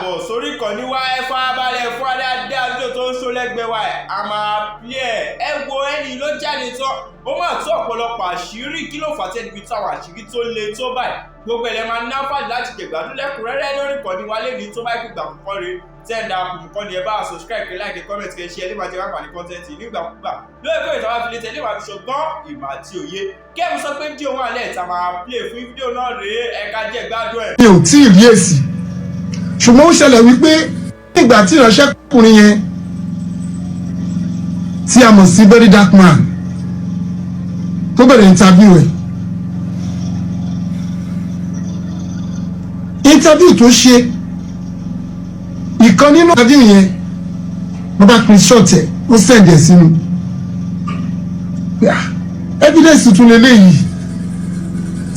káàbọ̀ sórí ìkànnì wa ẹ farabalẹ̀ fún adáadáa tó tó ń sọ lẹ́gbẹ̀ẹ́ wa ẹ̀ a máa play ẹ wo ẹni ló jáde tán ó máa tó ọ̀pọ̀lọpọ̀ àṣírí kí ló fà á tẹ́lifí táwọn àṣírí tó le tó báyìí gbogbo ẹ̀lẹ́ máa ná fàdí láti jẹ̀gbádùn lẹ́kùnrẹ́rẹ́ lórí ìkànnì wa lẹ́ni tó bá gbígbà púpọ̀ rẹ̀ tẹ́ẹ̀dá kùnkùn ni ẹ bá subscribe kí like comment kí ẹ share nígbà tí wọ́n pàdé content nígbàkúgbà lórí pé ìtàwá fi lè tẹ̀lé wà fi ṣọgbọ́n ìmọ̀ àti òye kí ẹ̀mú sọ pé fídíò wọn àlẹ́ ìta máa play fún fídíò náà rèé ẹ̀ka jẹ́ gbádùn ẹ̀. mi ò tí ì rí èsì ṣùgbọ́n ó ṣẹlẹ̀ wípé nígbà tí ìránṣẹ́kùnrin yẹn tí a mọ̀ sí very dark man tó bẹ̀rẹ̀ interview tó ṣe ìkan nínú interview yẹn wọ́n bá screenshot ẹ̀ ó send ẹ̀ sínú evidence tún lélẹ́yìí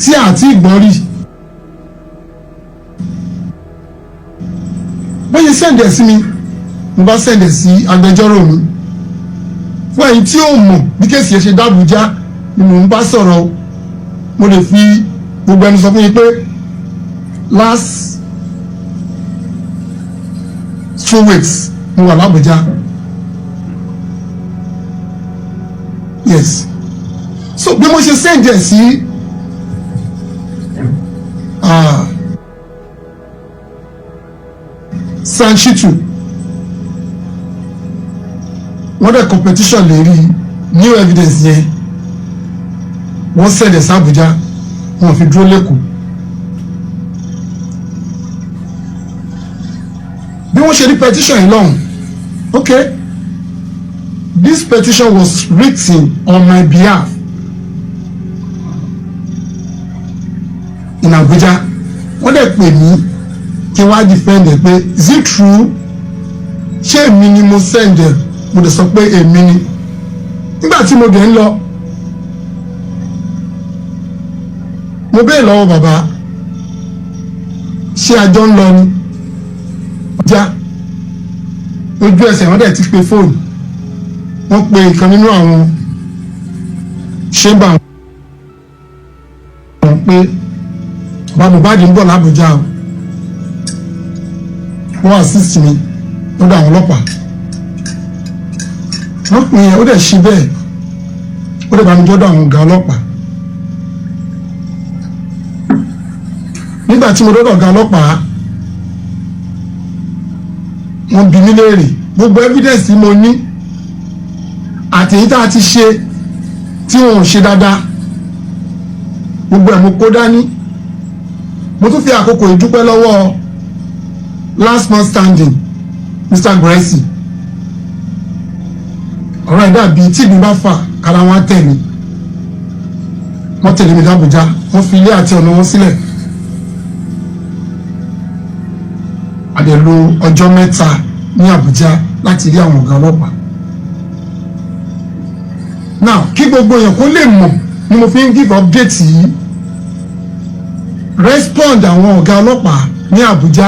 tí àti ìgbọ́n rí bóyá sẹ́ndẹ̀ sí mi mo bá sẹ́ndẹ̀ sí agbẹjọ́rò mi fún ẹ̀yin tí ó mọ̀ bí kéèsì ẹ̀ ṣe dábùjá ni mò ń bá sọ̀rọ̀ mo lè fi gbogbo ẹnu sọ fún yín pé last 2 weeks mo wà l'Àbújá yes so bí mo ṣe sẹ́ndẹ̀ sí Sanchitu wọ́n dẹ̀ competition lè rí new evidence yẹn wọ́n sẹ̀dẹ̀ sí Àbújá wọ́n fi dúró lẹ́kọ̀ọ́ bí wọ́n ṣe rí petition yìí lọ́hùn okay this petition was written on my behalf in Abuja wọ́n dẹ̀ pè mí kí wọ́n á defend ẹ̀ pé is it true ṣé èmi ni mo send ẹ̀ mo dẹ̀ sọ pé èmi ni nígbà tí mo dẹ̀ ń lọ mo béèrè lọ́wọ́ bàbá ṣé àjọ ń lọ ni ọjà ojú ẹsẹ̀ wọ́n dẹ̀ ti pe fóònù wọ́n pe ìkan nínú àwọn ṣémbà wọn pé bàbá Mohbad ń bọ̀ l'Àbújá o wọ́n assist mi lọ́dọ̀ àwọn ọlọ́pàá wọ́n pè é ó dẹ̀ ṣe bẹ́ẹ̀ ó dẹ̀ bá mi jọ́dọ̀ àwọn ọ̀gá ọlọ́pàá nígbà tí mo dọ́dọ̀ ọ̀gá ọlọ́pàá wọ́n bi mí léèrè gbogbo evidence tí mo ní àti èyí tá a ti ṣe tí wọn ò ṣe dáadáa gbogbo ẹ̀ mo kó dání mo tún fi àkókò ìdúpẹ́ lọ́wọ́ last man standing Mr. Gracie ọ̀rọ̀ ẹ̀dá bíi tí ìbí bá fà kára wọn tẹ̀lé wọ́n tẹ̀lé mi l'Àbújá wọ́n fi ilé àti ọ̀nà wọn sílẹ̀ àdèlò ọjọ́ mẹ́ta ní Àbújá láti rí àwọn ọ̀gá ọlọ́pàá now kí gbogbo èèyàn kó lè mọ̀ ni mo fi ń give update yìí respond àwọn ọ̀gá ọlọ́pàá ní Àbújá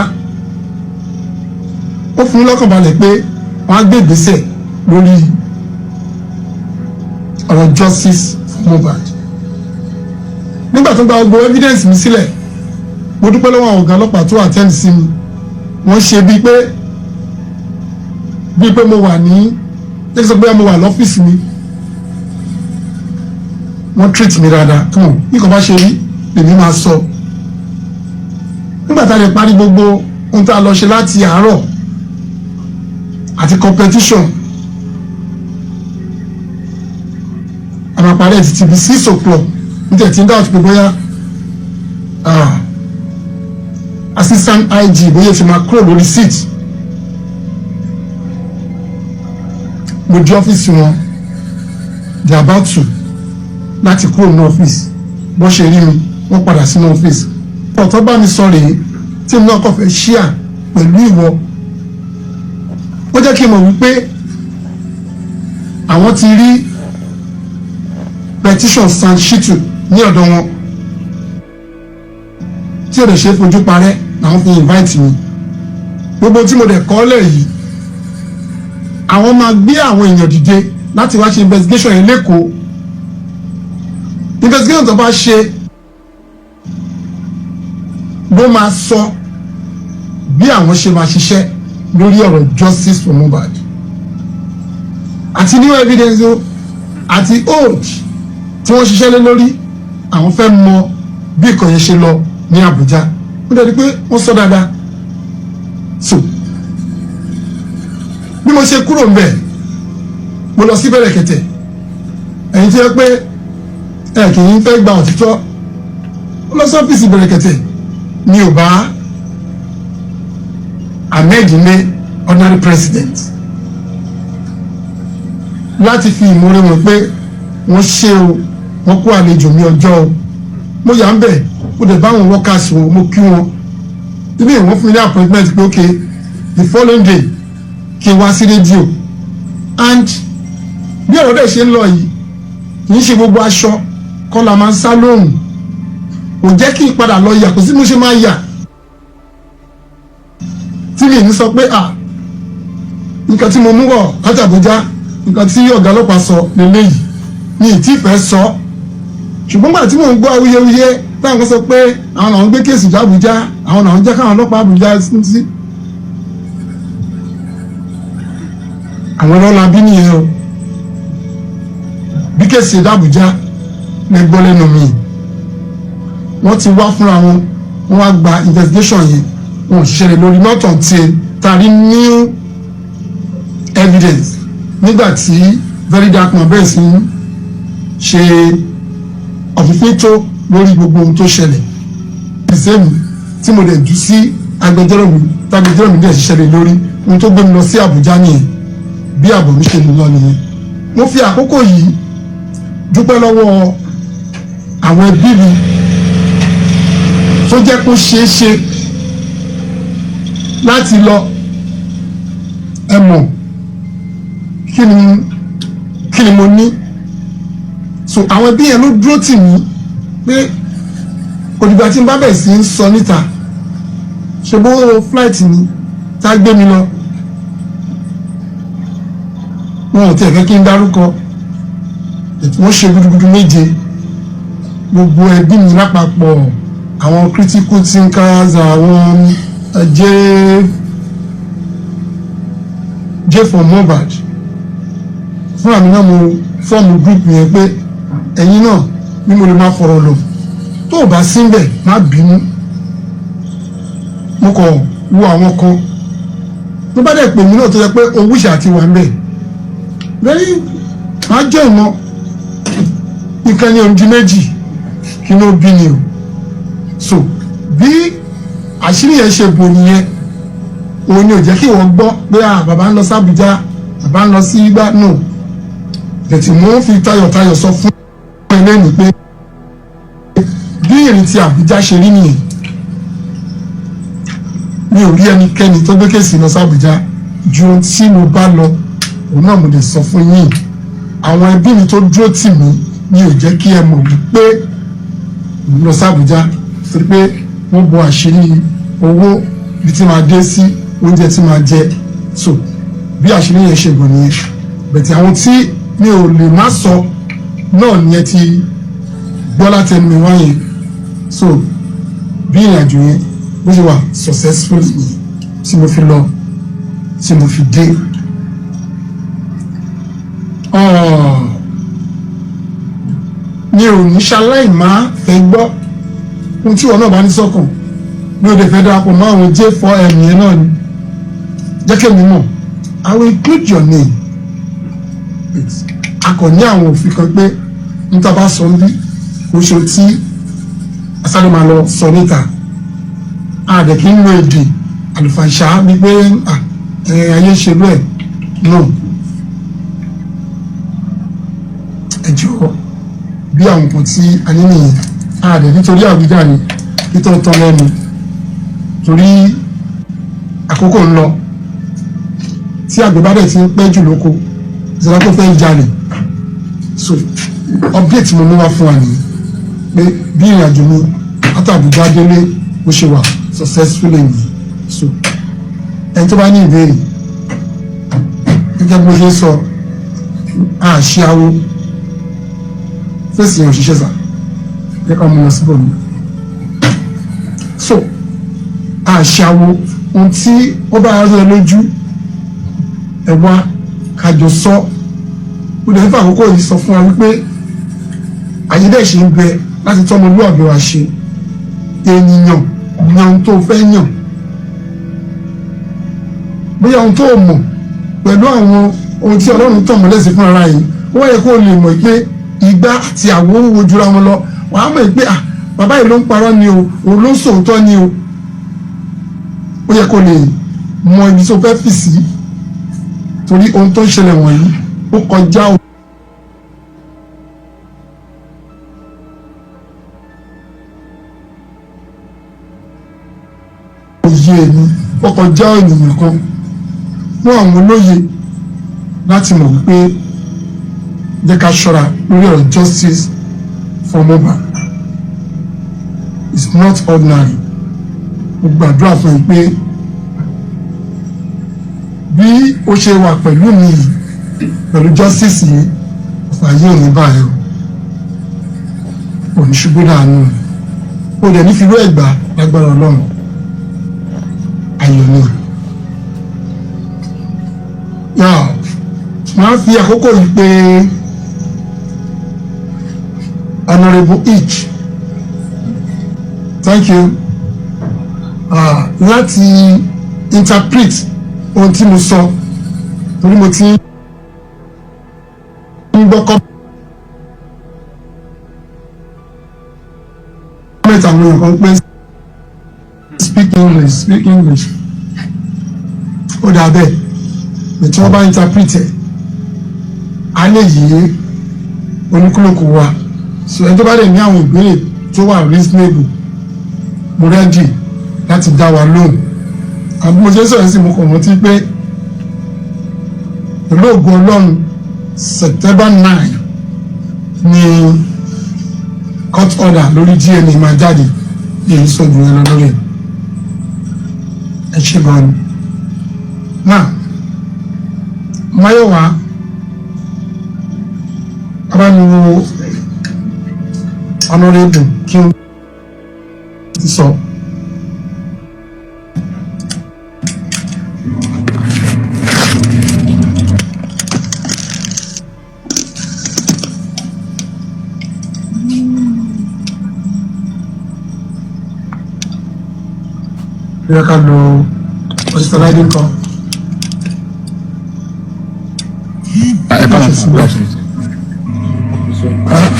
ó fún mi lọ́kàn balẹ̀ pé wọ́n á gbé ìgbésẹ̀ lórí ọ̀rọ̀ justice for Mohbad nígbà tó gba gbogbo evidence mi sílẹ̀ mo dúpẹ́ lọ́wọ́ àwọn ọ̀gá ọlọ́pàá tó attend sí mi wọ́n ṣe bíi pé mo wà ní jẹ́ sọ pé mo wà lọ́fíìsì mi wọ́n treat mi dáadáa come on bí kò bá ṣe rí lèmi máa sọ nígbà tá a lè parí gbogbo ohun tá a lọ ṣe láti àárọ̀ àti competition àmàparí ẹ̀ ti bí 6 o'clock ní tẹ̀ tí ń dáwọ́ ti pé bóyá assistant IG bóyá fi máa kúrò lórí seat mo di ọ́fíìsì wọn they are about to láti kúrò ní ọ́fíìsì bó ṣe rí mi wọ́n padà sínú ọ́fíìsì ọ̀tọ́ bá mi sọ rèé tí mo náà kọ́ fẹ́ ṣíà pẹ̀lú ìwọ ó jẹ́ kí n mọ̀ wípé àwọn ti rí petition Sanchitu ní ọ̀dọ̀ wọn tí ó lè ṣe fojú parẹ́ làwọn fi invite mi gbogbo tí mo dẹ̀ kọ́ lẹ̀ yìí àwọn máa gbé àwọn èèyàn dìde láti wá ṣe investigation yẹn lẹ́kọ̀ọ́ investigation tó bá ṣe ló máa sọ bí bí àwọn ṣe máa ṣiṣẹ́ lórí ọ̀rọ̀ justice for Mohbad àti new evidence o àti old tí wọ́n ṣiṣẹ́ lé lórí àwọn fẹ́ mọ bí ìkọ̀ yẹn ṣe lọ ní Àbújá ó dẹ̀ di pé wọ́n sọ dáadáa. So bí mo ṣe kúrò ńbẹ̀ mo lọ sí Bẹ̀rẹ̀kẹ̀tẹ̀ ẹ̀yin tí wọ́n pé ẹ̀ kì í fẹ́ gba òtítọ́ ó lọ sí ọ́fíìsì Bẹ̀rẹ̀kẹ̀tẹ̀ ní ò bá Ahmed ní ordinary president láti fi ìmúre wọn pé wọ́n ṣe o wọ́n kó àlejò mi ọjọ́ o mo yà ń bẹ̀ mo dẹ̀ bá àwọn workers wọn mo kí wọn ibi ìwọ́n fún mi ní appointment pé ok the following day kí n wá sí rédíò and bí ọ̀rọ̀ dẹ̀ ṣe ń lọ yìí kì í ṣe gbogbo aṣọ kọ́ la máa ń sá lóhùn kò jẹ́ kí n padà lọ yà kò sí mo ṣe máa yà tí mi ní sọ pé nǹkan tí mo mú wọ̀ láti Àbújá nǹkan tí ọ̀gá ọlọ́pàá sọ lélẹ́yìí mi ì tí ì fẹ́ sọ ṣùgbọ́n gbà tí mò ń gbọ́ awuyewuye táwọn kan sọ pé àwọn náà ń gbé kéèsì jọ Àbújá àwọn náà ń jẹ́ káwọn ọlọ́pàá Àbújá sí àwọn ọlọ́lá bí nìyẹn o bí kéèsì d'Àbújá lè gbọ́ lẹ́nu mi wọ́n ti wá fúnra wọn wọ́n wá gba investigation yẹn wọn ò ṣiṣẹ́ lórí not until tari new evidence nígbà tí very dark man bẹ́ẹ̀ sí ṣe ọ̀fífító lórí gbogbo ohun tó ṣẹlẹ̀ ìsẹ́mi tí mo lè jù sí agbẹjọ́rò mi tágbẹjọ́rò mi dẹ̀ ṣiṣẹ́ lé lórí ohun tó gbé mi lọ sí Àbújá nìyẹn bí àbọ̀ mi ṣe lọ nìyẹn. mo fi àkókò yìí dúpẹ́ lọ́wọ́ àwọn ẹbí mi tó jẹ́ kó ṣeé ṣe láti lọ ẹ mọ̀ kí ni mo ní so àwọn ẹbí yẹn ló dúró tì mí pé òdìgbà tí n bá bẹ̀ sí ń sọ níta ṣe bó flight ni tá a gbé mi lọ wọn ò tẹ̀ fẹ́ kí n dárúkọ wọ́n ṣe gudugudu méje gbogbo ẹbí mi lápapọ̀ àwọn critical thinkers àwọn jade for Mohbad fúnra mi náà mo fọ́ọ̀mù group yẹn pé ẹ̀yin náà bí mo lè máa fọ̀rọ̀ lọ tó o bá sí ń bẹ̀ má bínú mo kàn wo àwọn kan tó bá dẹ̀ pè mí náà tó yẹ pé owó ìṣà ti wà ń bẹ̀ lẹ́yìn máa jẹ́ ìmọ̀ nǹkan ní ojú méjì kí ló bí ni o so bí àṣírí yẹn ṣe bò nìyẹn òun ni ò jẹ́ kí wọ́n gbọ́ pé bàbá ń lọ sí Àbújá bàbá ń lọ sí igbá no bẹ̀tì mo ń fi tayọ̀tayọ̀ sọ fún ẹlẹ́nu pé bí ìrìn ti Àbújá ṣe rí nìyẹn mi ò rí ẹnikẹ́ni tó gbé kéèsì lọ sí Àbújá ju ohun tí mo bá lọ òun náà mo lè sọ fún yín àwọn ẹbí mi tó dúró tì mí mi ò jẹ́ kí ẹ mọ̀ wípé mo lọ sí Àbújá torí pé wọ́n bo àṣírí owó bí tí máa dé sí oúnjẹ tí máa jẹ so bí àṣírí yẹn ṣe gbọ̀n nìyẹn bẹ̀tì àwọn tí mi ò lè má sọ náà nìyẹn ti gbọ́ látẹnu mi wáyé so bí ìrìn àjò yẹn bó ṣe wà successful ni tí mo fi lọ tí mo fi dé. mi ò ní ṣaláì má fẹ́ gbọ́ ohun tí wọn náà bá ní sọ́kàn mi ò lè fẹ́ darapọ̀ mọ́ àwọn J4M yẹn náà ni jẹ́ kí mi mọ̀ I will include your name a kò ní àwọn òfin kan pé n ta bá sọ níbí kò ṣe tí asáré máa lọ sọ níta àdè kí n lo èdè àlùfàǹṣá bí pé ayé ṣe bẹ́ẹ̀ náà ẹ jọ̀ọ́ bí àwọn nǹkan tí a ní nìyẹn àdè nítorí àwùjá ni nítorí tán lẹ́nu torí àkókò ń lọ tí àgbẹ̀bádẹ̀ ti ń pẹ́ jù lóko ìṣẹ̀lá tó fẹ́ jalè so update mo mú wá fún wa nìyí pé bí ìrìn àjò mi látàbújá délé bó ṣe wà successfully nìyí so ẹni tó bá ní ìbéèrè gẹ́gẹ́ bí mo ṣe sọ àṣẹ awo fèsì yẹn òṣìṣẹ́ sà jẹ́ ká mú lọ síbò mi so àṣẹ awo ohun tí ó bá rẹ lójú ẹ wá kájọ sọ ó lè fà àkókò yìí sọ fún wa wípé àyè dẹ̀ ṣe ń bẹ láti tọ́mọlúwàbí wa ṣe ènìyàn yan ohun tó fẹ́ yàn bóyá ohun tó mọ̀ pẹ̀lú àwọn ohun tí Ọlọ́run tàn mọ́lẹ̀ sí fún ara yìí ó yẹ kó lè mọ̀ pé ìgbà àti àwo ń wojúra wọn lọ wàá mọ̀ pé bàbá yìí ló ń parọ́ ni o òun ló ń sòótọ́ ni o ó yẹ kó lè mọ ibi tó fẹ́ fì sí torí ohun tó ń ṣẹlẹ̀ wọ̀nyí ó kọjá o. òye mi ó kọjá ènìyàn kan fún àwọn olóye láti mọ̀ wípé jẹ́ ká ṣọ́ra lórí ọ̀rọ̀ justice for Mohbad it's not ordinary mo gbàdúrà fún yín pé bí ó ṣe wà pẹ̀lú mi yìí pẹ̀lú justice yìí ọ̀fà yìí ò ní báyìí ò ní ṣubú dànù ó dẹ̀ ní fi rú ẹ̀gbà lágbára Ọlọ́run ayọ̀ náà yà máa fi àkókò yìí pé honourable each thank you láti interpret ohun tí mo sọ torí mo ti ń gbọ́ comment àwọn èèyàn kan pé speak English ó dà bẹ́ẹ̀ ní tí wọ́n bá interpret ẹ̀ á lè yí oníkúlùkù wa so ẹni tó bá dẹ̀ ní àwọn ìbéèrè tó wà reasonable mo ready láti dá wa lóhùn àbí mo ṣe sọ̀rọ̀ sí mo kàn rántí pé pẹ̀lú ògo Ọlọ́run September 9 ni court order lórí DNA máa jáde èyí sọ̀dún ẹ lọ lórí ẹ ṣe gan ni náà Máyọ̀wá abániwo honourable kí n ti sọ. Bí a ká lo ọ̀sítọ́ láìdé nǹkan.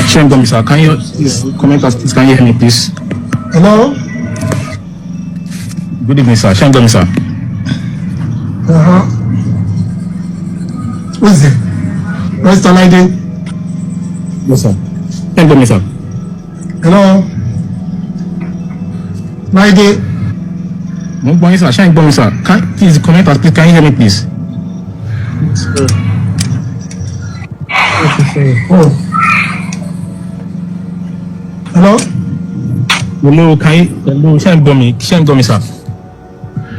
Shame, sir. Can you comment us, please? Can you hear me, please? Hello? Good evening, sir. Shame, sir. Who is it? Mr. Laide? Yes, sir. Shame, sir. Hello? Laide? No, sir. Shame, sir. Please comment us, please. Can you hear me, please? Oh. Hello? Hello, hello, Shame, sir.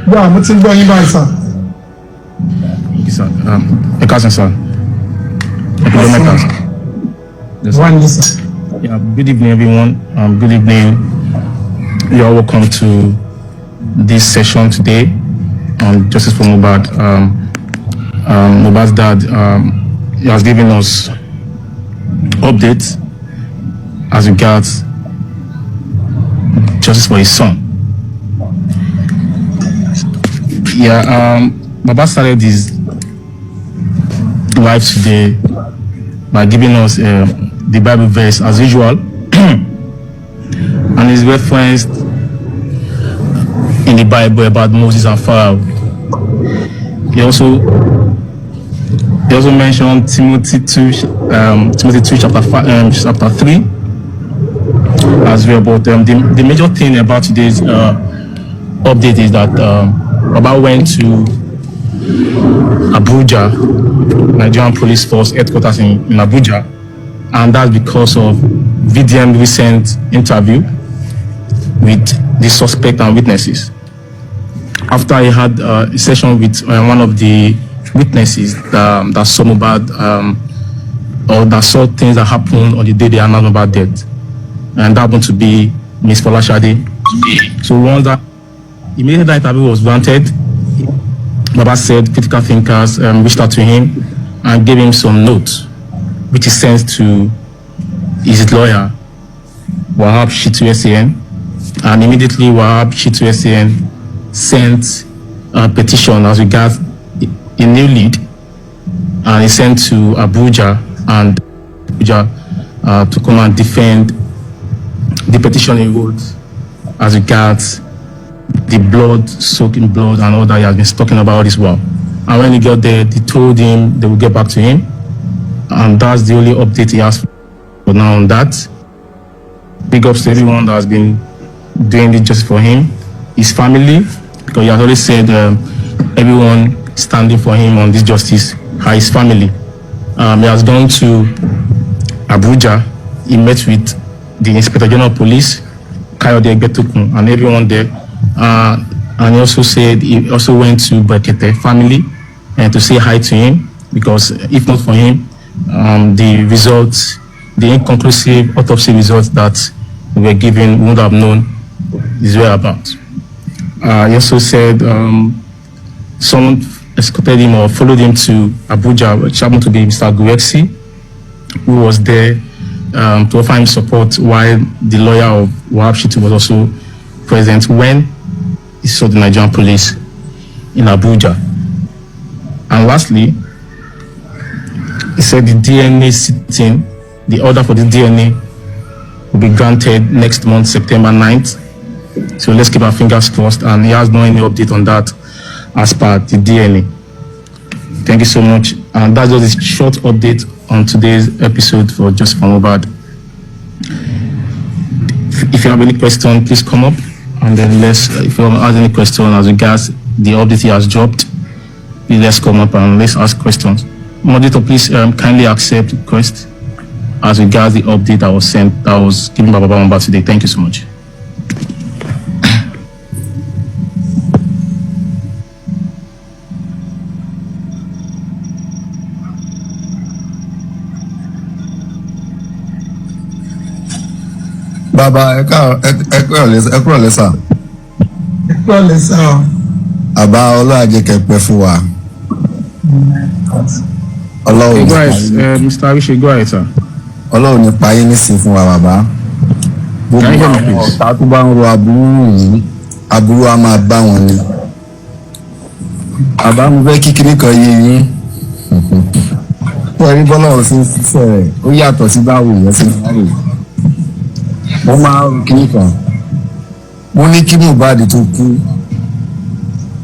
Yeah, mo ti ń gbọ́ yín báyìí, sir. Okay, sir. Cousin, sir. Yes, One year, sir. Yeah, good evening, everyone. Good evening. You are welcome to this session today on Justice for Mohbad. Mohbad's dad he has given us updates as regards justice for his son. Yeah, Baba started his live today by giving us the Bible verse as usual, and is referenced in the Bible about Moses and Pharaoh. He also mentioned Timothy 2 chapter 3 as well. But the major thing about today's update is that Baba went to Abuja, Nigerian Police Force headquarters in Abuja, and that's because of VDM recent interview with the suspect and witnesses. After he had a session with one of the witnesses that saw Mohbad or that saw things that happened on the day they announced Mohbad's death, and that happened to be Miss Folashade. So once that Immediately that interview was granted, Baba said critical thinkers reached out to him and gave him some notes, which he sent to his lawyer, Wahab Shitu SAN. And immediately Wahab Shitu SAN sent a petition as regards a new lead, and he sent to Abuja to come and defend the petition he wrote as regards the blood, soaking blood, and all that he has been talking about this while. And when he got there, they told him they will get back to him, and that's the only update he has for now on that. Big ups to everyone that has been doing this just for him, his family, because he has always said everyone standing for him on this justice are his family. He has gone to Abuja. He met with the Inspector General of Police, Kayode Egbetokun, and everyone there. And he also said he also went to Brekete family and to say hi to him, because if not for him, the results, the inconclusive autopsy results that we were given would have known his whereabouts. He also said someone escorted him or followed him to Abuja, which happened to be Mr. Guexi, who was there to offer him support, while the lawyer of Wahab Shitu was also present when he saw the Nigerian police in Abuja. And lastly, he said the DNA sitting, the order for the DNA will be granted next month, September 9th. So let's keep our fingers crossed, and he has no any update on that as per the DNA. Thank you so much. And that's just a short update on today's episode for Justice for Mohbad. If you have any question, please come up, and then if you have any question as regards the update he has dropped, please let's come up and let's ask questions. Moderator, please kindly accept the request as regards the update that was given by Baba Mohbad today. Thank you so much. Baba, ẹ kúrò lẹ́sà. ẹ kúrò lẹ́sà. Àbá ọlọ́àjẹ kẹpẹ fún wa. Ọlọ́run go ahead, Mr. Arishe, go ahead, sir. Ọlọ́run ní payé nísìn fún wa, bàbá. Gbogbo àwọn ọ̀tá tó bá ń ro aburú yìí, aburú á máa bá wọn ni. Bàbá mo fẹ́ kí kíní kan yé yín. Wọ́n rí bọ́lá òfin ṣiṣẹ́ rẹ̀, ó yàtọ̀ sí báwo ìyẹn sí báwo. Mo máa ń kíní kan. Mo ní kí Mohbad tó kú,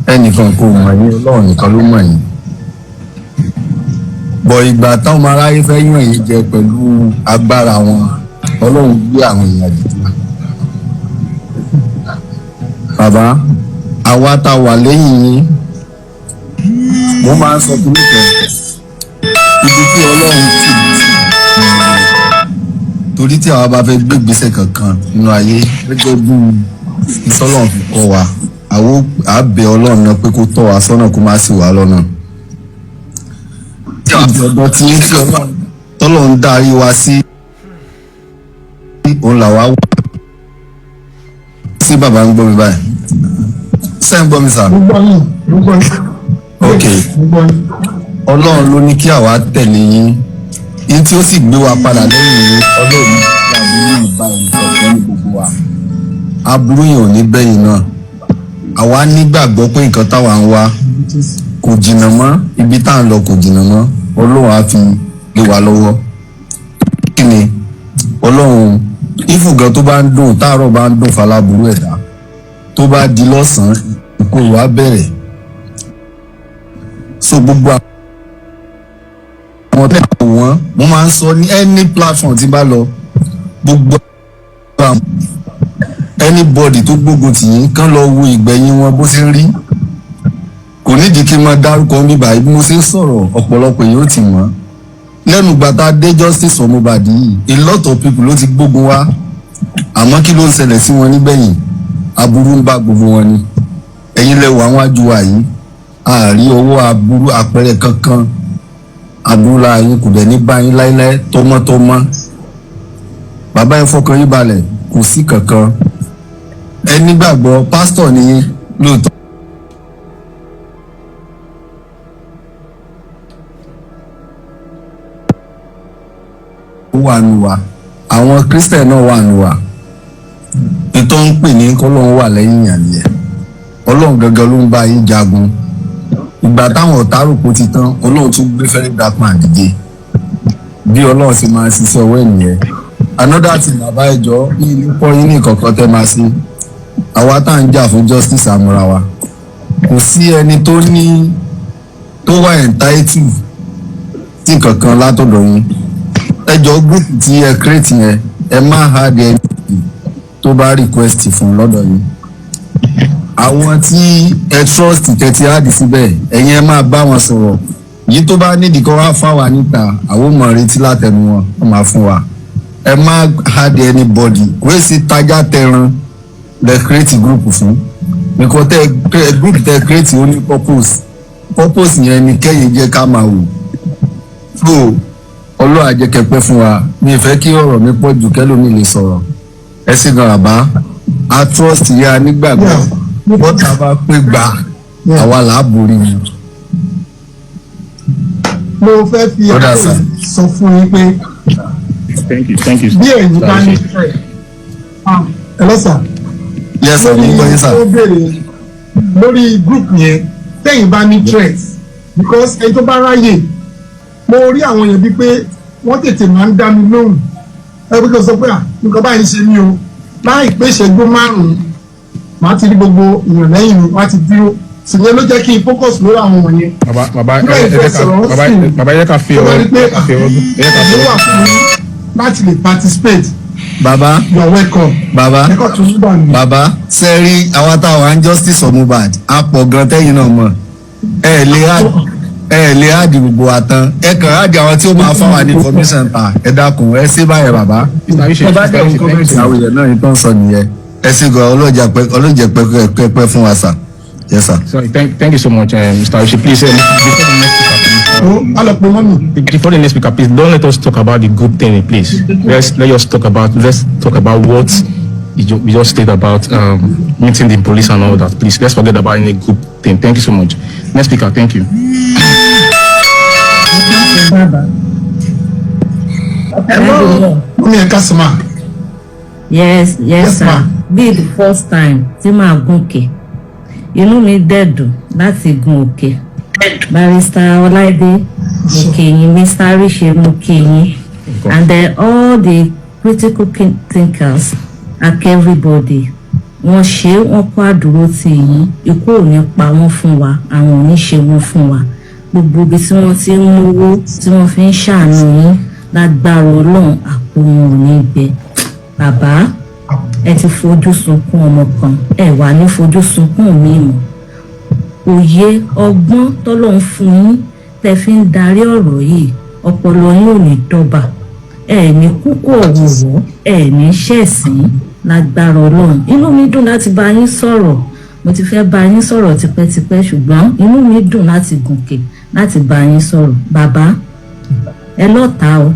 ẹnìkan kò mọ̀ ní, Ọlọ́run nìkan ló mọ̀ yín. Bọ̀ ìgbà táwọn ọmọ aráyé fẹ́ yàn yín jẹ pẹ̀lú agbára wọn, Ọlọ́run gbé àwọn èèyàn dìde. Bàbá, àwa tá wà lẹ́yìn yín, mo máa ń sọ kí nìkan, ibi tí Ọlọ́run tì í sí. Torí tí àwa bá fẹ́ gbé ìgbésẹ̀ kankan nínú ayé, gẹ́gẹ́ bí ìsọ́lọ́run fi kọ́ wa, àwọn àbẹ̀ Ọlọ́run náà pé kó tọ́ wa sọ́nà kó má sì wá lọ́nà. Ọ̀dọ̀ tí ń tí Ọlọ́run darí wa sí òun làwa wà. Sí bàbá ń gbọ́ mi báyìí. Ṣé ń gbọ́ mi sà? Ok. Ọlọ́run ló ní kí àwa tẹ̀lé yín. Yín tí ó sì gbé wa padà lẹ́yìn yín, Ọlọ́run ní kí aburú ìbá ìṣọ̀kan ní gbogbo wa. Aburú yìí ò ní bẹ́yìn náà. Àwa nígbàgbọ́ pé nǹkan táwa ń wá kò jìnnà mọ́, ibi tá à ń lọ kò jìnnà mọ́. Ọlọ́run á fi lé wa lọ́wọ́. Kí ni Ọlọ́run ìfùgàn tó bá ń dùn, táàrọ̀ bá ń dùn faláburú ẹ̀dá, tó bá di lọ́sàn-án ìkorò á bẹ̀rẹ̀. So gbogbo àwọn tẹ́lẹ̀ wọ́n, mo máa ń sọ ní any platform tí bá lọ, gbogbo anybody tó gbógun tì yín kán lọ wo ìgbẹ̀yìn wọn bó ṣe ń rí. Kò nídìí kí n máa dárúkọ mi báyìí, bí mo ṣe ń sọ̀rọ̀ ọ̀pọ̀lọpọ̀ èèyàn ó ti mọ̀. Lẹ́nu gbàtà dé justice for mohbad yìí, a lot of people ló ti gbógun wá, àmọ́ kí ló ń ṣẹlẹ̀ sí wọn nígbẹ̀yìn? Aburú ń bá gbogbo wọn ni. Ẹ̀yin lẹ wà wájú wa yìí, àárí owó aburú àpẹẹrẹ kankan, aburú la yín kò dẹ̀ ní báyìí láíláí tọmọtọmọ. Bàbá yẹn fọkàn yín balẹ̀, kò sí kankan. Ẹ nígbàgbọ́ pásítọ̀ ni lóòótọ́. ó wà nù wá àwọn Christian náà wà nù wá ètò ń pè ní kọ́lọ́run wà lẹ́yìn àlẹ́ ọlọ́run gangan ló ń bá yín jagun ìgbà táwọn ọ̀tá rò pé ti tán ọlọ́run tún gbé fẹ́rẹ́ darkman dìde bí ọlọ́run sì máa ṣiṣẹ́ ọwọ́ ènìyàn another thing bàbá ẹjọ́ ní ilé pọ́ yín ní ìkọ̀kọ́ tẹ́ máa ṣe àwa tá à ń jà fún justice àmúra wa kò sí ẹni tó wà entitled tí kankan látọ̀dọ̀ yín ẹjọ́ group tí ẹ create yẹn ẹ má hard ẹni tó bá request fún lọ́dọ̀ yín àwọn tí ẹ trust tẹ́tí hard síbẹ̀ ẹ̀yin ẹ máa bá wọn sọ̀rọ̀ yìí tó bá nídìí kọ́ wá fáwa níta àwọn ò mọ̀ retí látẹnu wọn wọ́n máa fún wa ẹ má hard anybody wọ́n sì tajà tẹran lẹ create group fún nǹkan tẹ group tẹ create ó ní purpose yẹn ni kẹ́yìn jẹ́ ká máa wò so ọlọ́run àjẹkẹ́pẹ́ fún wa mi fẹ́ kí ọ̀rọ̀ mi pọ̀ jù kẹ́lómi lè sọ̀rọ̀ ẹ sì gan àbá a trust ya nígbàgbọ́ bọ́tà bá pé gbà àwa là á borí yẹn. mo fẹ́ fi ọ̀rọ̀ sọ fún yín pé bí ẹ̀yin bá ní ẹ lọ́sà lórí group yẹn tẹ́yìn bá ní threat because ẹni tó bá ráyè mo rí àwọn èèyàn bíi pé wọ́n tètè máa ń dá mi lóhùn ẹgbẹ́ tó sọ pé nǹkan báyìí ṣe mí o láì pé ìṣẹ́jú márùn-ún màá ti rí gbogbo èèyàn lẹ́yìn mi wá ti dúró ṣùgbọ́n ló jẹ́ kí n focus lórí àwọn wọ̀nyẹn. bàbá yẹ ká fi ọwọ́ wà fún láti lè participate. bàbá you're welcome. bàbá sẹ́rí àwa táwọn justice for mohbad á pọ̀ gan tẹ́yìn náà mọ̀ ẹ lè áàdì gbogbo àtàn ẹ kàn áàdì àwọn tí ó máa fáwọn ní information ta ẹ dákun ẹ ṣe báyẹn bàbá ẹ bá dẹ̀ ń kọ́mẹ́ntì àwọn èèyàn náà ìtàn sọ nìyẹn ẹ sì gan ọlọ́jà pẹ́pẹ́ fún wa sà. Yes, sir. Sorry, thank you so much, Mr. Ashi. Please, before the next speaker, please don't let us talk about the good thing, please. Let's talk about what we just stated about meeting the police and all that. Please, let's forget about any good thing. Thank you so much. Next speaker, thank you. Yes, sir. Be the first time tí màá gòkè. Inú mi dẹ̀dùn láti gun òkè. Barrister Ọláìdé mo kí yín, Mr. Arishe mo kí yín, and then all the critical thinkers and everybody wọ́n ṣe wọ́n kó àdúró tì yín, ikú ò ní pa wọ́n fún wa, àwọn ò ní ṣe wọ́n fún wa. Gbogbo ibi tí wọ́n ti ń mówó tí wọ́n fi ń ṣàánú yín lágbára Ọlọ́run àpò wọn ò ní gbẹ. Bàbá ẹ ti fojú sunkún ọmọ kan, ẹ wà ní fojú sunkún mi mọ́. Òye ọgbọ́n tọ́lọ́run fún yín tẹ́ fi ń darí ọ̀rọ̀ yìí, ọpọlọ yín ò ní dọ́bà, ẹ ní kúkú ọ̀wọ̀wọ́, ẹ ní ṣẹ̀sín lágbára Ọlọ́run. Inú mi dùn láti bá yín sọ̀rọ̀, mo ti fẹ́ bá yín sọ̀rọ̀ tipẹ́tipẹ́ ṣùgbọ́n inú mi dùn láti gòkè láti bá yín sọ̀rọ̀. Bàbá ẹ lọ́ta o,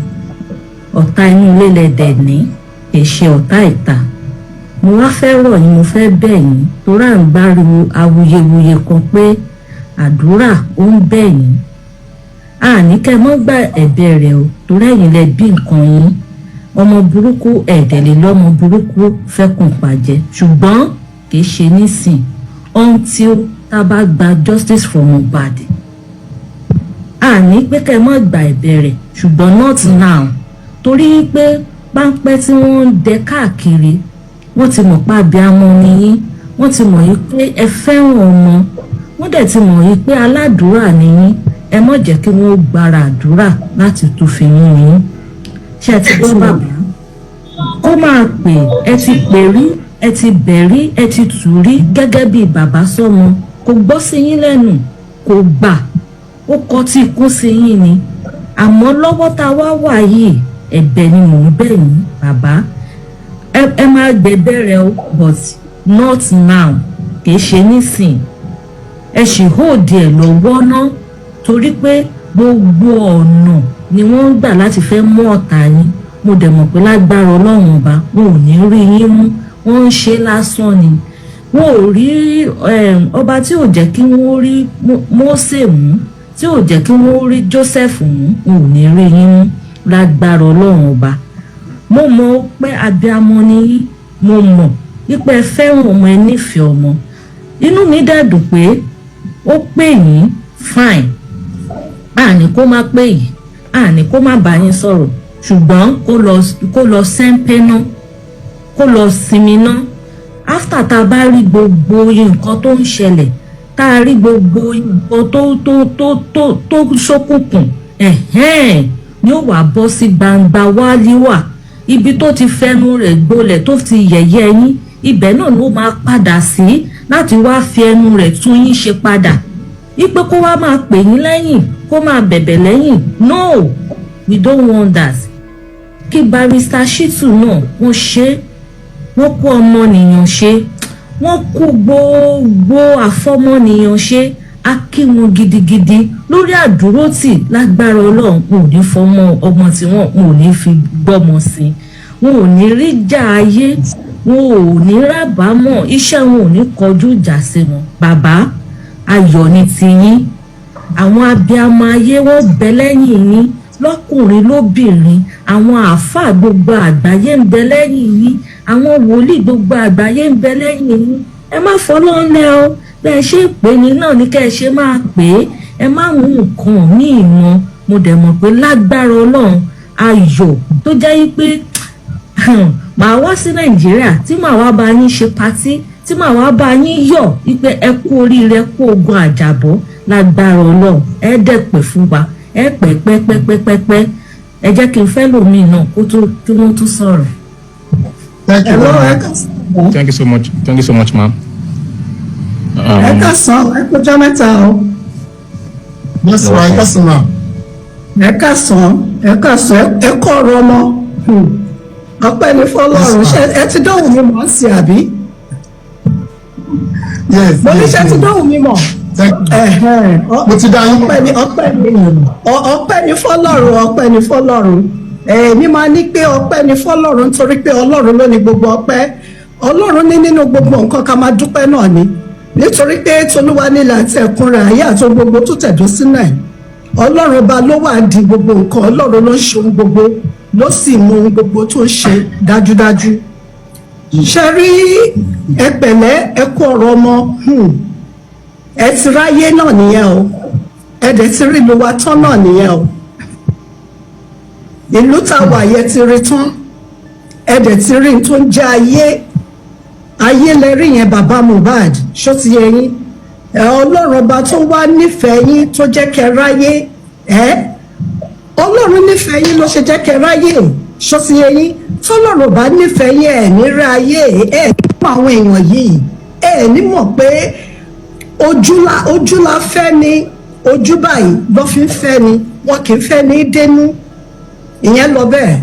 ọ̀tá inú ilé lẹ́dẹ̀ ní kì í ṣe ọ̀tá ìta. Mo wá fẹ́ rọ̀ yín, mo fẹ́ bẹ̀ yín torí à ń gbáriwo awuyewuye kan pé àdúrà ó ń bẹ̀ yín. Àní kẹ́ mọ́ gba ẹ̀bẹ̀ rẹ̀ o torí ẹ̀yin lẹ bí nǹkan yín. Ọmọ burúkú ẹ̀ẹ́dẹ̀lẹ̀ lọ́mọ burúkú fẹ́kùn pàjẹ́ ṣùgbọ́n kì í ṣe nísìn until tá a bá gba justice for mohbad. Àní pé kẹ́ mọ́ gba ẹ̀bẹ̀ rẹ̀ ṣùgbọ́n not now torí pé páńpẹ́ tí wọ́n ń dẹ káàkiri wọ́n ti mọ̀ pé abiyamọ ni yín, wọ́n ti mọ̀ yìí pé ẹ fẹ́ràn ọmọ, wọ́n dẹ̀ ti mọ̀ yìí pé aládùúrà ni yín, ẹ má jẹ́ kí wọ́n gbára àdúrà láti tún fi yín yín. Ṣé ẹ ti gbọ́ bàbá? Ó máa pè ẹ ti pè rí, ẹ ti bẹ̀ rí, ẹ ti tù rí gẹ́gẹ́ bí bàbá sọ́mọ, kò gbọ́ sí yín lẹ́nu, kò gbà, ó kọ tí ikú sí yín ni. Àmọ́ lọ́wọ́ tá a wá wà yìí ẹ̀bẹ̀ ni mò ń bẹ̀ yín bàbá. Ẹ máa gbẹ̀bẹ̀ rẹ̀ o but not now, kì í ṣe nísìn. Ẹ ṣì hold ẹ̀ lọ́wọ́ ná torí pé gbogbo ọ̀nà ni wọ́n ń gbà láti fẹ́ mú ọ̀tá yín. Mo dẹ̀ mọ̀ pé lágbára Ọlọ́run ọba wọn ò ní rí yín mú, wọ́n ń ṣe lásán ni. wọn ò rí ọba tí ò jẹ́ kí wọ́n rí Mósè mú, tí ò jẹ́ kí wọ́n rí Joseph mú, wọn ò ní rí yín mú lágbára Ọlọ́run ọba. Mo mọ̀ pé abiyamọ ni yín, mo mọ̀ wípé ẹ fẹ́ràn ọmọ, ẹ nífẹ̀ẹ́ ọmọ. Inú mi dẹ̀ dùn pé ó pè yín fine, àní kó má pè yín, àní kó má bá yín sọ̀rọ̀, ṣùgbọ́n kó lọ sẹ́ńpẹ́ náà, kó lọ sinmi náà. After tá a bá rí gbogbo nǹkan tó ń ṣẹlẹ̀, tá a rí gbogbo nǹkan tó ṣókùnkùn, ni ó wà bọ́ sí gbangba wálíwà. Ibi tó ti fẹnu rẹ̀ gbolẹ̀ tó ti yẹ̀yẹ́ yín, ibẹ̀ náà ló máa padà sí láti wá fi ẹnu rẹ̀ tún yín ṣe padà. Ipe kó wá máa pè yín lẹ́yìn, kó máa bẹ̀bẹ̀ lẹ́yìn. No, we don't want that. Kí barrister Shittu náà wọ́n ṣe, wọ́n kó ọmọnìyàn ṣe, wọ́n kó gbogbo àfọmọnìyàn ṣe. A kí wọn gidigidi lórí àdúrótì lágbára Ọlọ́run. Wọn ò ní fọmọ ọmọ tí wọn ò ní fi gbọ́mọ sí, wọn ò ní rí jà ayé, wọn ò ní rábàámọ̀, iṣẹ́ wọn ò ní kọjú ìjà sí wọn. Bàbá, ayọ̀ ni tiyín. Àwọn abiyamọ ayé wọ́n bẹ lẹ́yìn yín, lọ́kùnrin lóbìnrin. Àwọn àáfàá gbogbo àgbáyé ń bẹ lẹ́yìn yín, àwọn wòlíì gbogbo àgbáyé ń bẹ lẹ́yìn yín. Ẹ má fọlọ́lẹ̀ o, bẹ́ẹ̀ ṣe pè ní náà ní kẹ́ ẹ ṣe máa pè é. Ẹ má mú nǹkan ní ìmọ̀. Mo dẹ̀ mọ̀ pé lágbára Ọlọ́run ayọ̀ tó jẹ́ pé màá wá sí Nàìjíríà tí màá wá bá yín ṣe patí, tí màá wá bá yín yọ̀ wípé ẹ kú oríire, kú ogun àjàbọ́ lágbára Ọlọ́run. Ẹ dẹ̀ pè fún wa, ẹ pẹ́ pẹ́pẹ́pẹ́pẹ́. Ẹ jẹ́ kí n fẹ́ lòmíì náà kí wọ́n tún sọ̀rọ̀. Thank you very much. Thank you so much. Thank you so much, ma'am. Ẹ káàsán, ẹ kọjá mẹ́ta o. Yes, ma, yes, ma. Ẹ káàsán, ẹ kọ́ ọ̀rọ̀ ọmọ. Ọpẹ́ ni fọ́lọ́run. Ṣé ẹ ti dánwò mi mọ̀ sí àbí? Yes. Mo ní ṣe ti dánwò mi mọ̀. Mo ti dá yín. Ọpẹ́ ni fọ́lọ́run. Èmi máa ní pé ọpẹ́ ni fọ́lọ́run nítorí pé Ọlọ́run ló ní gbogbo ọpẹ́. Ọlọ́run ní nínú gbogbo nǹkan ká máa dúpẹ́ náà ni. Nítorí pé tolúwa nílẹ̀ àti ẹ̀kúnrẹ́ ayé àti gbogbo tó tẹ̀dó sínú ẹ̀. Ọlọ́run ọba ló wà di gbogbo nǹkan, Ọlọ́run ló ń ṣe ohun gbogbo, ló sì mọ ohun gbogbo tó ń ṣe dájúdájú. Ṣé rí ẹ pẹ̀lẹ́, ẹ kú ọ̀rọ̀ ọmọ, ẹ ti ráyé náà nìyẹn o, ẹ dẹ̀ ti rí ìlú wa tán náà nìyẹn o. Ìlú tá a wà yẹ ti rí tán, ẹ dẹ̀ ti rí tó ń jẹ́ ayé lẹ́rí yẹn bàbá Mohbad, ṣó ti yẹ yín. Ọlọ́run ọba tó wá nífẹ̀ẹ́ yín tó jẹ́ kẹ́ ráyé, Ọlọ́run nífẹ̀ẹ́ yín ló ṣe jẹ́ kẹ́ ráyé, ṣó ti yẹ yín. Tọ́lọ́run bá nífẹ̀ẹ́ yín ẹ̀ ní ráyé, ẹ̀ ní àwọn èèyàn yìí, ẹ̀ ní mọ̀ pé ojú la fẹ́ ni, ojú báyìí lọ́ fi ń fẹ́ ni, wọn kì í fẹ́ ní dénú. Ìyẹn lọ bẹ́ẹ̀.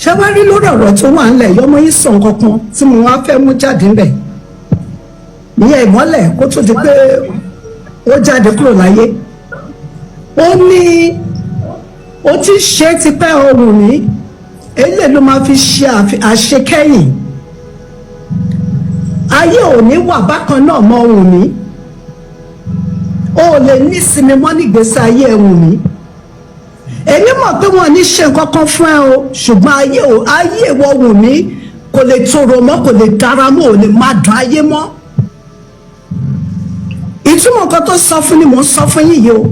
Ṣé wá rí lórí ọ̀rọ̀ tó wà ńlẹ̀ yọmọ yìí sàn kankan tí mo wá fẹ́ mú jáde ńbẹ̀? Ìyẹn ìmọ́lẹ̀ kó tó di pé ó jáde kúrò láyé. Ó ní ó ti ṣe tipẹ́ ohun mi, eléyìí ló máa fi ṣe àṣekẹ́yìn. Ayé ò ní wà bákan náà mọ́ ohun mi. O lè ní ìsinmi mọ́ nígbésí ayé ohun mi. Èmi mọ̀ pé wọ́n ní ṣe nǹkan kan fún ẹ o, ṣùgbọ́n ayé ìwọ ohun mi kò lè tòrò mọ́, kò lè dára mọ́, ò lè má dùn ayé mọ́. Ìtumọ̀ nǹkan tó sọ fún ni mò ń sọ fún yín yìí o.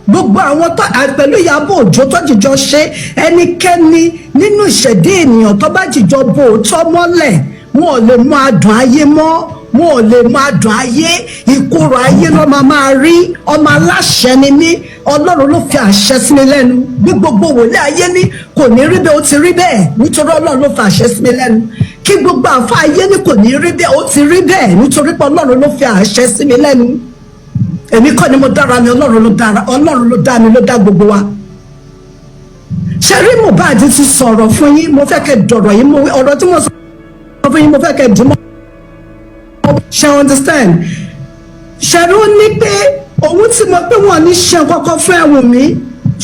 Gbogbo àwọn tó pẹ̀lú Ìyábọ̀ Òjó tó jìjọ ṣe, ẹnikẹ́ni nínú ìṣẹ̀dá ènìyàn tó bá jìjọ bo òótọ́ mọ́lẹ̀, wọn ò lè mọ adùn ayé mọ́, wọn ò lè mọ adùn ayé, ìkorò ayé ló máa rí. Ọmọ aláṣẹ ni mí, Ọlọ́run ló fi àṣẹ sí mi lẹ́nu. Bí gbogbo wòlé ayé ní kò ní rí bẹ́ẹ̀, ó ti rí bẹ́ẹ̀ nítorí Ọlọ́run ló fi àṣẹ sí mi lẹ́nu. Kí gbogbo àfa ayé ní kò ní rí bẹ́ẹ̀, ó ti rí bẹ́ẹ̀ nítorí pé Ọlọ́run ló fi àṣẹ sí mi lẹ́nu. Èmi kọ́ ni mo dára mi, Ọlọ́run ló dá mi, ló dá gbogbo wa. Ṣé rí Mohbad ti sọ̀rọ̀ fún yín, mo fẹ́ kẹ́ dọ̀rọ̀ yín, ọ̀rọ̀ tí mo sọ fún yín mo fẹ́ kẹ́ dì mọ́. Ṣé understand? Ṣé rí ó ní pé òun ti mọ̀ pé wọ́n ní ṣe kọ́kọ́ fún ẹ̀wọ̀n mi,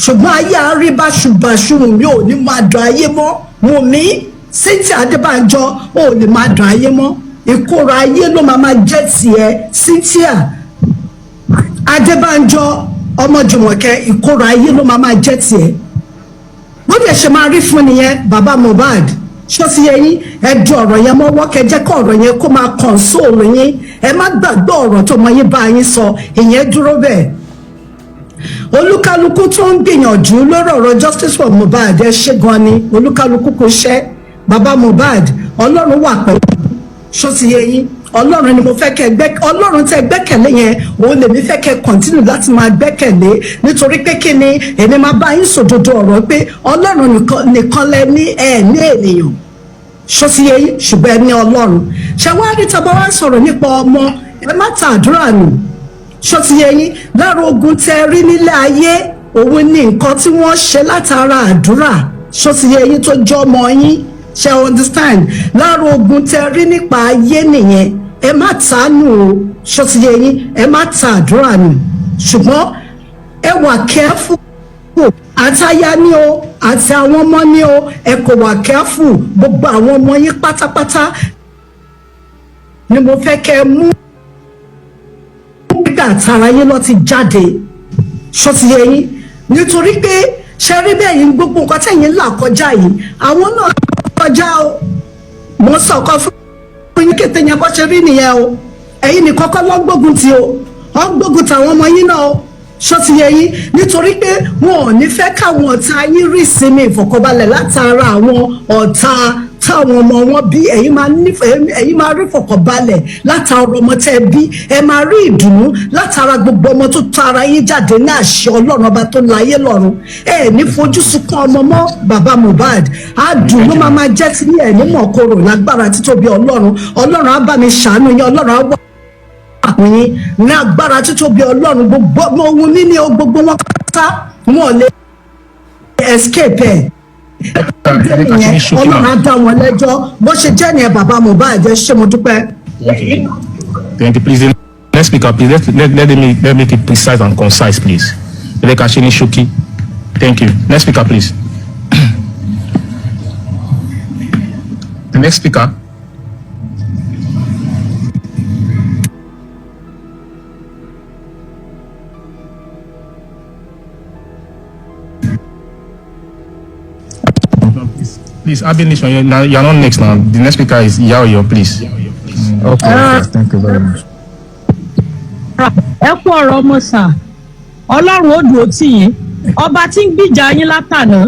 ṣùgbọ́n ayé àárí báṣubàṣu mi ò ní máa dùn ayé mọ́. Wùn mí Cynthia Adébánjọ ò lè máa dùn ayé mọ́. ìkorò ayé ló máa jẹ́ tiẹ̀. Cynthia Adébánjọ ọmọ Jùmọ̀kẹ́, ìkorò ayé ló máa jẹ́ tiẹ̀. Bó dẹ̀ ṣe máa rí fún nìyẹn bàbá Mohbad. Ṣó ti yẹ yín, ẹ di ọ̀rọ̀ yẹn mọ́wọ́, kẹ́ jẹ́ kó ọ̀rọ̀ yẹn kó máa console yín. Ẹ má gbàgbé ọ̀rọ̀ tó mọ yín bá yín sọ, ìyẹn dúró bẹ́ẹ̀. Olúkálukú tó ń gbìyànjú lórí ọ̀rọ̀ justice for Mohbad, ẹ ṣé gan ni, olúkálukú kò ṣẹ́. Bàbá Mohbad, Ọlọ́run wà pẹ̀lú. Ṣó ti yẹ yín, Ọlọ́run ni mo fẹ́ kẹ́ Ọlọ́run tẹ́ gbẹ́kẹ̀lé yẹn, òun lèmi fẹ́ kẹ́ continue láti máa gbẹ́kẹ̀lé, nítorí pé kí ni èmi máa bá yín sòdodo ọ̀rọ̀ pé Ọlọ́run nìkan lẹ ní ní ènìyàn. Ṣó ti yẹ yín, ṣùgbọ́n ẹ ní Ọlọ́run. Ṣé wàá rí tàbá wá sọ̀rọ̀ nípa ọmọ, ẹ má ta àdúrà nù. Ṣó ti yẹ yín, lára ogun tẹ́ rí nílé ayé, òun ni nǹkan tí wọ́n ṣe látara àdúrà. Ṣó ti yẹ yín tó jọ ọmọ yín. Ṣé understand? Lára ogun tẹ́ rí nípa ayé nìyẹn. Ẹ má ta nù o. Ṣó ti yẹ yín, ẹ má ta àdúrà nù. Ṣùgbọ́n ẹ wà careful. Àtaya ni o, àti àwọn ọmọ ni o, ẹ kò wà careful. Gbogbo àwọn ọmọ yín pátápátá ni mo fẹ́ kẹ́ mú nígbà tara yín lọ ti jáde. Ṣó ti yẹ yín, nítorí pé ṣe rí bẹ́ẹ̀ yín gbogbo nǹkan tẹ̀yìn là kọjá yìí, àwọn náà kọjá o. Mo sọ ọkọ fún yín kété yẹn bó ṣe rí nìyẹn o. Ẹ̀yin ní kọ́kọ́ lọ́ gbógun ti o, ọ́ gbógun tàwọn ọmọ yín náà o. Ṣó ti yẹ yín, nítorí pé wọn ò ní fẹ́ káwọn ọ̀tá yín rí ìsinmi ìfọ̀kànbalẹ̀ látara àwọn ọ̀tá táwọn ọmọ wọn bí. Ẹ̀yin máa rí ìfọ̀kànbalẹ̀ látara ọmọ tẹ́ bí. Ẹ máa rí ìdùnnú látara gbogbo ọmọ tó tara yín jáde ní àṣẹ Ọlọ́run ọba tó láyé lọ́run. Ẹ ní fojú sunkún ọmọ mọ́ bàbá Mohbad. Adùn ló máa jẹ́ tí ẹ̀ ní mọ̀kòrò lágbára títóbi Ọlọ́run. Ọlọ́run á bá mi ṣàánú yín, Ọlọ́run á wà àpínyín ní agbára títóbi Ọlọ́run. Gbogbo ọmọ ohun níní o, gbogbo wọn pátá wọn ò lè escape ẹ̀. Ọlọ́run á dá wọn lẹ́jọ́ bó ṣe jẹ́ ní ẹ bàbá Mohbad. Ẹ ṣé mo dúpẹ́. Thank you. Please, next speaker, please let me make it precise and concise, please. Elekashini Shoki. Thank you. Next speaker, please. The next speaker. Please, Abin Nation, you're not next now. The next speaker is Yaoyo, please. Okay, thank you very much. Ẹ kú ọ̀rọ̀ ọmọ sà, Ọlọ́run ó dúró tì yín, ọba tí ń gbìjà yín látàná,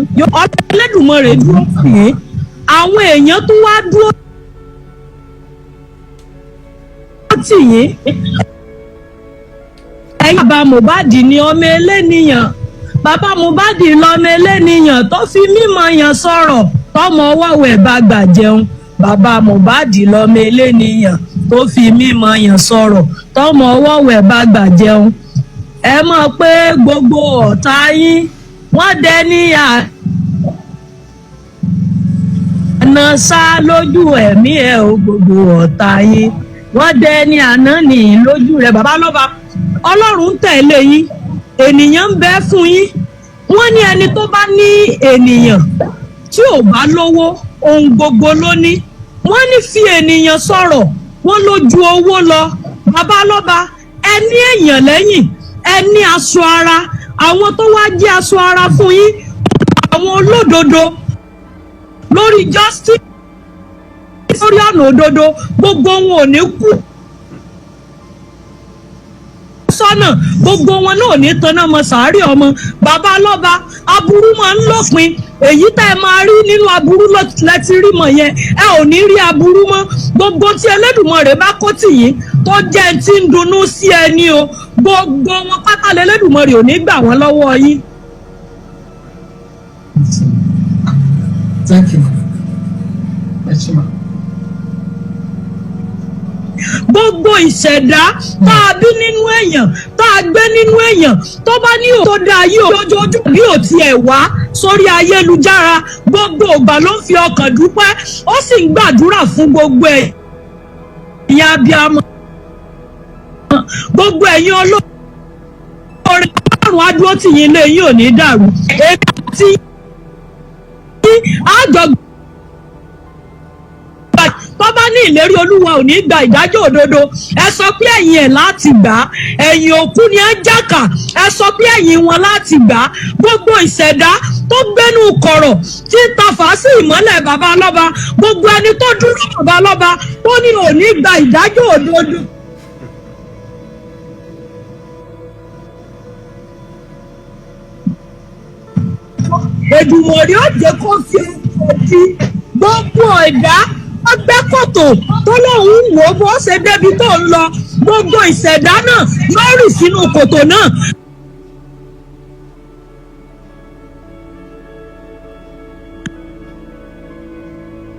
Olódùmarè dúró tì yín, àwọn èèyàn tó wá dúró tì yín. Ẹ̀yin bàbá Mohbad ni ọmọ eléníyàn, bàbá Mohbad lọmọ eléníyàn tó fi mímọ̀ yàn sọ̀rọ̀ tọmọ ọwọ́ ẹ̀ bá gbà jẹun. Bàbá Mohbad lọmọ eléníyàn tó fi mímọ̀ yàn sọ̀rọ̀ tọmọ ọwọ́ ẹ̀ bá gbà jẹun. Ẹ mọ̀ pé gbogbo ọ̀tá yín wọ́n dẹni àná sá lójú ẹ̀mí ẹ̀ o. Gbogbo ọ̀tá yín wọ́n dẹni àná nìyí lójú rẹ̀. Bàbá lọ́ba, Ọlọ́run tẹ̀lé yín, ènìyàn ń bẹ fún yín. Wọ́n ní ẹni tó bá ní ènìyàn tí ò bá lówó, ohun gbogbo ló ní. Wọ́n ní fi ènìyàn sọ̀rọ̀, wọ́n ló ju owó lọ. Bàbá lọ́ba, ẹ ní èèyàn lẹ́yìn, ẹ ní aṣọ ara. Àwọn tó wá jẹ́ aṣọ ara fún yín, àwọn olódodo lórí justice, lórí ọ̀nà òdodo, gbogbo wọn ò ní kú sọ́nà, gbogbo wọn náà ní tanná mọ sàárì ọmọ. Bàbá lọ́ba, aburú máa ń lópin. Èyí tá ẹ máa rí nínú aburú lẹ́tí rí mọ̀ yẹn, ẹ ò ní rí aburú mọ́. Gbogbo tí Ẹlẹ́dùmarè bá kó tì yín tó jẹ́ tí ń dunnú sí ẹni o, gbogbo wọn pátá l'Ẹlẹ́dùmarè ò ní gbà wọ́n lọ́wọ́ yín. Thank you. Gbogbo ìṣẹ̀dá tá a bí nínú èèyàn, tá a gbé nínú èèyàn, tó bá ní òótọ́ tó dáa yìí lójoojúmọ́ bí ò tiẹ̀ wá sórí ayélujára, gbogbo ìgbà ló ń fi ọkàn dúpẹ́, ó sì ń gbàdúrà fún gbogbo ẹ̀yin abiyamọ, gbogbo ẹ̀yin olóore. Ọlọ́run á dúró tì yín, ilé yín ò ní dàrú. Èmi àti àjọ tó bá ní ìlérí olúwa ò ní gba ìdájọ́ òdodo ẹ sọ pé ẹ̀yìn ẹ̀ láti gbà á, ẹ̀yìn òkú ni ẹ jàkà ẹ sọ pé ẹ̀yìn wọn láti gbà á. Gbogbo ìṣẹ̀dá tó gbénú kọ̀rọ̀ tí ń tafà sí ìmọ́lẹ̀ bàbá lọ́ba, gbogbo ẹni tó dúró bàbá lọ́ba tó ní ò ní gba ìdájọ́ òdodo. Èdùmọ̀rí ó jẹ́ kó fi ojú gbogbo ẹ̀dá ọgbẹ́ kòtò tó lóun wò ó bó ṣe débi tó ń lọ, gbogbo ìṣẹ̀dá náà yóò rì sínú kòtò náà.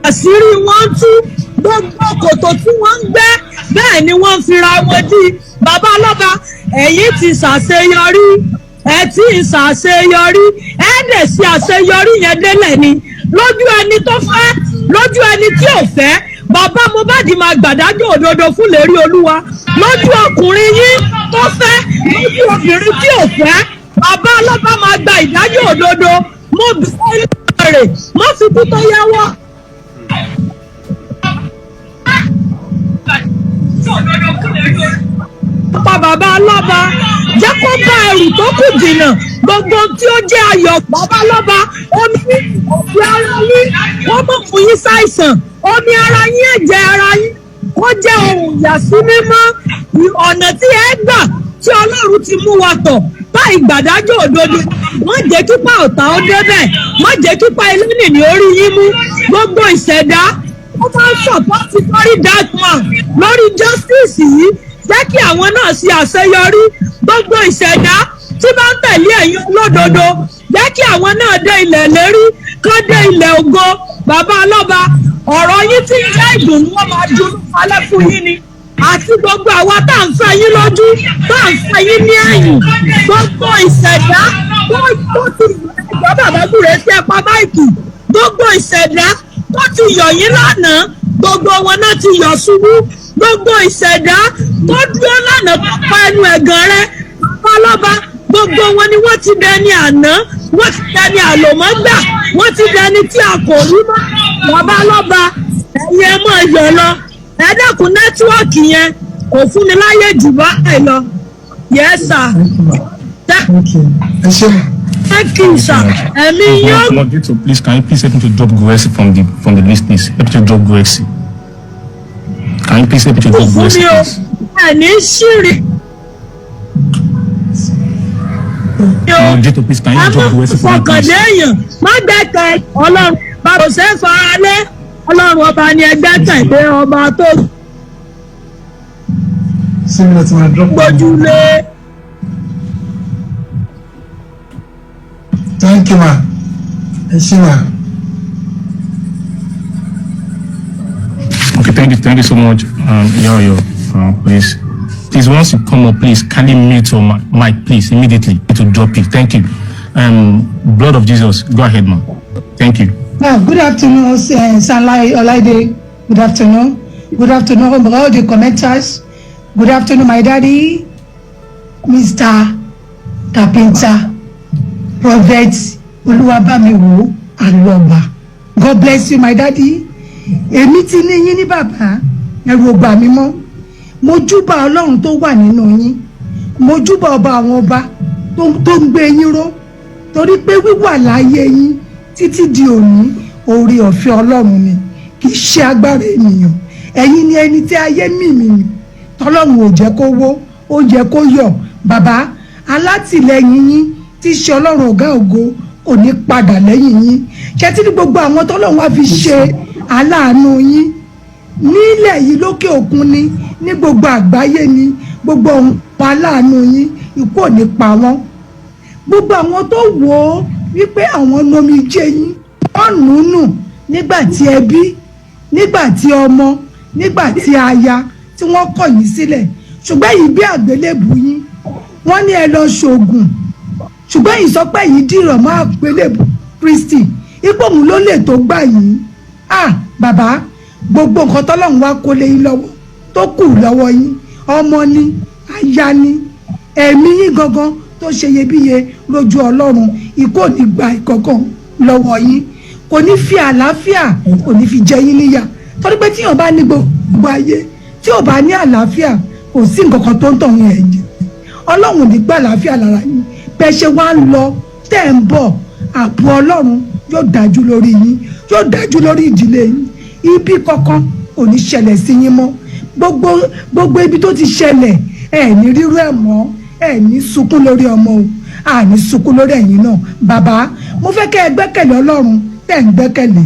Àṣírí wọn tú, gbogbo kòtò tí wọ́n ń gbẹ́ bẹ́ẹ̀ ni wọ́n fira wọn dí. Bàbá lọ́ba ẹ̀yin ti ṣàṣeyọrí, ẹ tí ì ṣàṣeyọrí, ẹ dẹ̀ ṣe àṣeyọrí yẹn délẹ̀ ni lójú ẹni tó fẹ́, lójú ẹni tí ò fẹ́. Bàbá Mohbad máa gbàdájọ́ òdodo fún lérí olúwa lójú ọkùnrin yín tó fẹ́, lójú obìnrin tí ò fẹ́. Bàbá ọlọ́ba máa gba ìdájọ́ òdodo. Mo bẹ̀rẹ̀ ilé rẹ̀ má fi kú tó yáwọ́. Bàbá ọlọ́ba jẹ́ kó bá ẹrù tó kù jìnnà, gbogbo tí ó jẹ́ ayọ̀ bàbá ọlọ́ba, omi òfin ara yín wọ́n mọ̀ fún yín ṣàìsàn, omi ara yín ẹ̀jẹ̀ ara yín ó jẹ́ ohun ìyàsí mímọ́. Ọ̀nà tí ẹ gbà tí Ọlọ́run ti mú wa tọ̀ báyìí gbàdájọ́ òdodo, má jẹ́ kípa ọ̀tá ó débẹ̀, má jẹ́ kípa ẹlẹ́nì ní orí yín mú. Gbogbo ìṣẹ̀dá ó máa ń sọ̀pọ̀tì lórí darkman lórí justice yìí, jẹ́ kí àwọn náà ṣe àṣeyọrí. Gbogbo ìṣẹ̀dá tí bá ń tẹ̀lé ẹ̀yin olódodo, jẹ́ kí àwọn náà dé ilẹ̀ lérí, kán dé ilẹ̀ ògo. Bàbá ọlọ́ba ọ̀rọ̀ yín tí ń jẹ́ ìdùnnú wọn máa dùn falẹ̀ fún yín ni, àti gbogbo àwa tá à ń fẹ́ yín lójú, tá à ń fẹ́ yín ní ẹ̀yìn. Gbogbo ìṣẹ̀dá tó ti ìjọba àbájúre sí ẹ̀pá máìkì, gbogbo ìṣẹ̀dá tó ti yọ̀ yín lánàá, gbogbo wọn náà ti yọ̀ ṣubú. Gbogbo ìṣẹ̀dá tó dúró lánàá tó pa ẹnu ẹ̀gàn rẹ, bàbá ọlọ́ba gbogbo wọn ni wọ́n ti dẹni àná, wọ́n ti dẹni àlòmọ́gbà, wọ́n ti dẹni tí a kò rí mọ́. Bàbá ọlọ́ba ẹ̀yin ẹ máa yọ̀ lọ, ẹ dẹ́kun nẹ́tíwọ́ọ̀kì yẹn kò fún mi láyé jù báyìí lọ. Yes sir. Thank you sir. Ẹ̀mí yóò. Moderator, please, can you please help me to drop Goesi from the list, please? Help me to drop Goesi. Can you please help me to drop Goesi, please? Ẹni ṣírí. Moderator, please, can you drop Goesi from the list? Fọkànléèyàn má gbẹ́kẹ̀ Ọlọ́run bá kò ṣe é faralé, Ọlọ́run ọba ni ẹgbẹ́ tẹ̀lé ọba tó gbójúlé. Thank you ma. Okay, thank you so much. Please, once you come up, please kindly mute your mic, please, immediately to drop it. Thank you. Blood of Jesus, go ahead, ma. Thank you. Good afternoon, Sanlai Olaide. Good afternoon. Good afternoon, all the commenters. Good afternoon, my daddy, Mr. Kapinta, Prophet Oluwabamiwo Aloba. God bless you, my daddy. Èmi ti ní yín ní bàbá, ẹ̀rù ò bà mí mọ́. Mo júbà Ọlọ́run tó wà nínú yín. Mo júbà ọba àwọn ọba tó ń gbé yín ró. Torí pé wíwà láyé yín títí di òní oore ọ̀fẹ́ Ọlọ́run ni, kì í ṣe agbára ènìyàn. Ẹ̀yin ni ẹni tí ayé mìmì tọ́lọ́run ò jẹ́ kó wó, ó jẹ́ kó yọ̀. Bàbá alátìlẹ́yìn yín tí ṣe Ọlọ́run ọ̀gá ògo ò ní padà lẹ́yìn yín. Ṣé tí ní gbogbo àwọn tọ́lọ́run wá fi ṣe aláàánú yín nílẹ̀ yìí lókè òkun ni, ní gbogbo àgbáyé ni, gbogbo ohun aláàánú yín ikú ò ní pa wọ́n. Gbogbo àwọn tó wò ó wípé àwọn lomijé yín wọ́n nùnù nígbà tí ẹbí, nígbà tí ọmọ, nígbà tí aya tí wọ́n kọ̀ yín sílẹ̀, ṣùgbọ́n yìí bí àgbélébù yín wọ́n ní ẹ lọ ṣoògùn, ṣùgbọ́n yìí sọ pé yìí dìrọ̀ mọ́ àgbélébù Kristi, ipò òun ló lè tó gbà yín. Bàbá gbogbo nǹkan tọ́lọ́run wá kó lé yín lọ́wọ́ tó kù lọ́wọ́ yín, ọmọ ni, aya ni, ẹ̀mí yín gangan tó ṣe iyebíye lójú Ọlọ́run, ikú ò ní gba ìkọ̀kan lọ́wọ́ yín, kò ní fi àlàáfíà, kò ní fi jẹ yín níyà torí pé tíyàn bá ní gbogbo ayé tí ò bá ní àlàáfíà kò sí nǹkan kan tó ń tọ̀ yín ẹ̀jẹ̀ ọlọ́run ní gbà àlàáfíà lára yín bẹ́ẹ̀ ṣe wá ń lọ tẹ́ ń bọ̀ ààbò ọlọ́run yóò dájú lórí yín yóò dájú lórí ìdílé yín ibi kankan ò ní ṣẹlẹ̀ sí yín mọ́ gbogbo ibi tó ti ṣẹlẹ̀ ẹ̀ ní rírú ẹ̀ mọ́ ẹ̀ ní sunkún lórí ọmọ o àní sunkún lórí ẹ̀yin náà bàbá mo fẹ́ kẹ́ ẹ gbẹ́kẹ̀lé ọlọ́run tẹ́ ń gbẹ́kẹ̀lé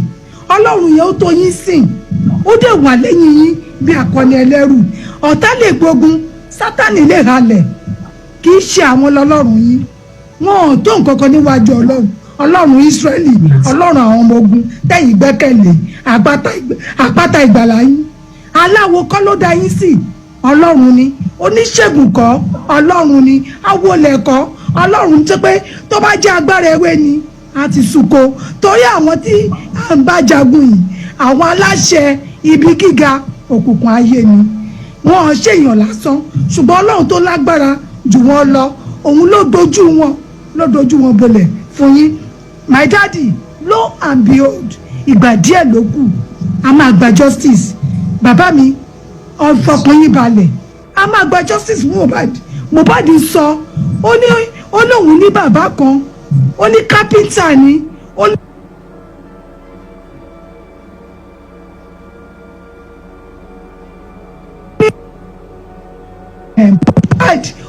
ọlọ́run yẹn ó tó yín sìn ó dẹ̀ wà lẹ́yìn yín bí akọni ẹlẹ́rù ọ̀tá lè gbógun sátánì lè halẹ̀ kì í ṣe àwọn lọ́lọ́run yín wọn ò tó nǹkan kan níwájú ọlọ́run Ísírẹ́lì ọlọ́run àwọn ọmọ ogun tẹ́yìn gbẹ́kẹ̀lé àpáta ìgbàlà yín aláwo kọ́ ló dá yín sí ọlọ́run ni oníṣègùn kọ́ ọlọ́run ni awolẹ̀ kọ́ ọlọ́run tó pé tó bá jẹ́ agbára ewé ni a ti súnko torí àwọn tí à ń bá jagun yìí àwọn aláṣẹ ibi gíga òkùnkùn ayé ni wọn ò ṣèyàn lásán ṣùgbọ́n ọlọ́run tó lágbára jù wọ́n lọ òun ló dojú wọn bolẹ̀ fún yín my daddy lo and behold ìgbà díẹ̀ ló kù a máa gba justice bàbá mi ọ̀fọ̀kàn yín balẹ̀ a máa gba justice fún Mohbad sọ ó lóun ní bàbá kan ó ní kápẹ́ńtà ni ó ní.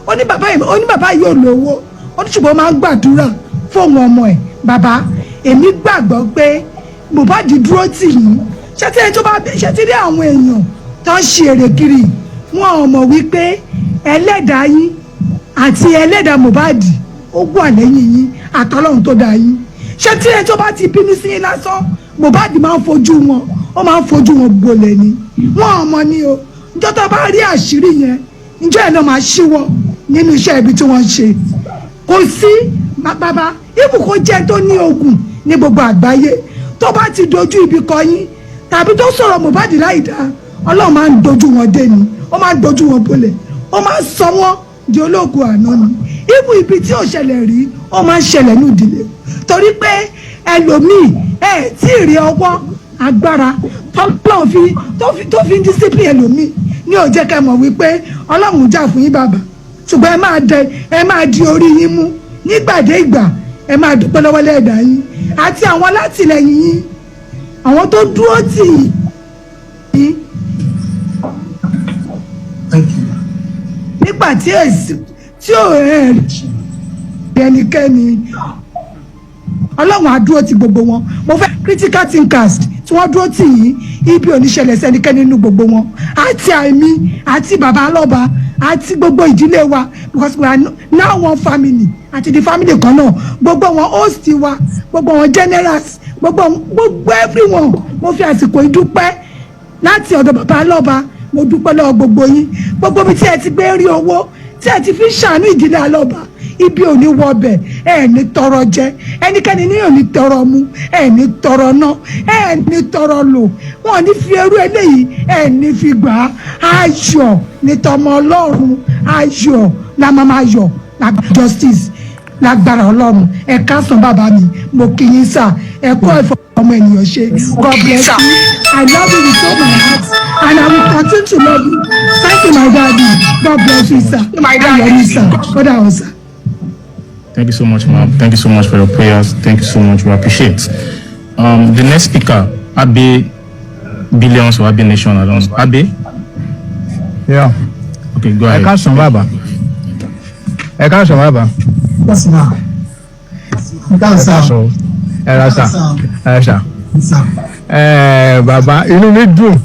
ó ní bàbá yìí ò lówó ó ní ṣùgbọ́n máa ń gbàdúrà fóun ọmọ ẹ̀ bàbá èmi gbàgbọ́ pé Mohbad dúró tì yín ṣètìlẹ́ tó bá ṣètìlẹ́ àwọn èèyàn tó ń ṣe èrè kiri wọn ò mọ̀ wípé ẹlẹ́dàá yín àti ẹlẹ́dàá Mohbad ó wà lẹ́yìn yín àtọ́lọ́run tó dá yín ṣètìlẹ́ tó bá ti bínú sí yín lásán Mohbad máa ń fojú wọn gbolẹ̀ ni wọn ò mọ̀ ni o níjọ́ tó bá rí àṣírí yẹn njẹ́ ẹ̀ náà máa ṣíwọ́ nínú iṣẹ́ ibi tí wọ́n ń ṣe kò sí bàbá ibùkún jẹ́ tó ní ogun ní gbogbo àgbáyé tó bá ti dojú ibi kọ yín tàbí tó sọ̀rọ̀ Mohbad láì dáa ọlọ́run máa ń dojú wọn dé ni ó máa ń dojú wọn bolẹ̀ ó máa ń sọ wọ́n di ológun àná ni ibù ibi tí ò ṣẹlẹ̀ rí ó máa ń ṣẹlẹ̀ ní ìdílé torí pé ẹlòmíì tí ì rí ọwọ́ agbára tó fi ń discipline ẹlòmíì ní ó jẹ́ ká mọ̀ wípé ọlọ́run jà fún yín bàbá ṣùgbọ́n ẹ máa di orí yín mú nígbàdé ìgbà ẹ máa dúpẹ́ lọ́wọ́ lẹ́ẹ̀dá yín àti àwọn alátìlẹyìn yín àwọn tó dúró tì yín nígbà tí ò ẹnikẹ́ni ọlọ́run á dúró ti gbogbo wọn mo fẹ́ critical thinkers tí wọ́n dúró tì yín ibi oníṣẹ̀lẹ̀ sẹ́nikẹ́ni nínú gbogbo wọn àti àìmí àti bàbá alọ́ba àti gbogbo ìdílé wa because we are now one family àti the family kan náà gbogbo wọn host wa gbogbo wọn generals gbogbo everyone mo fi àsìkò ìdúpẹ́ láti ọ̀dọ̀ bàbá alọ́ba mo dúpẹ́ lọ́wọ́ gbogbo yín gbogbo mi tí ẹ ti gbé rí owó tí ẹ ti fi ṣàánú ìdílé alọ́ba ibi ò ní wọ ọbẹ̀ ẹ ní tọrọ jẹ ẹnikẹ́ni ní ò ní tọrọ mu ẹ ní tọrọ ná ẹ ní tọrọ lò wọn ní fi ẹrú eléyìí ẹ ní fi gbà á ayọ̀ ní tọmọ ọlọ́run ayọ̀ la máa yọ̀ justice lágbára ọlọ́run ẹ káàsán bàbá mi mo kí yín sà ẹ kọ́ ẹ̀fọ́ ọmọ ènìyàn ṣe God bless you I love you with all my heart and I will continue to love you thank you my daddy God bless you sir ayọ̀ sir God bless you. Thank you so much, ma'am. Thank you so much for your prayers. Thank you so much. We appreciate. The next speaker, Abe Billions or Abe Nation. I don't know. Abe? Yeah. Okay, go ahead. I can't survive. Yes, ma'am. Bàbá inú mi dùn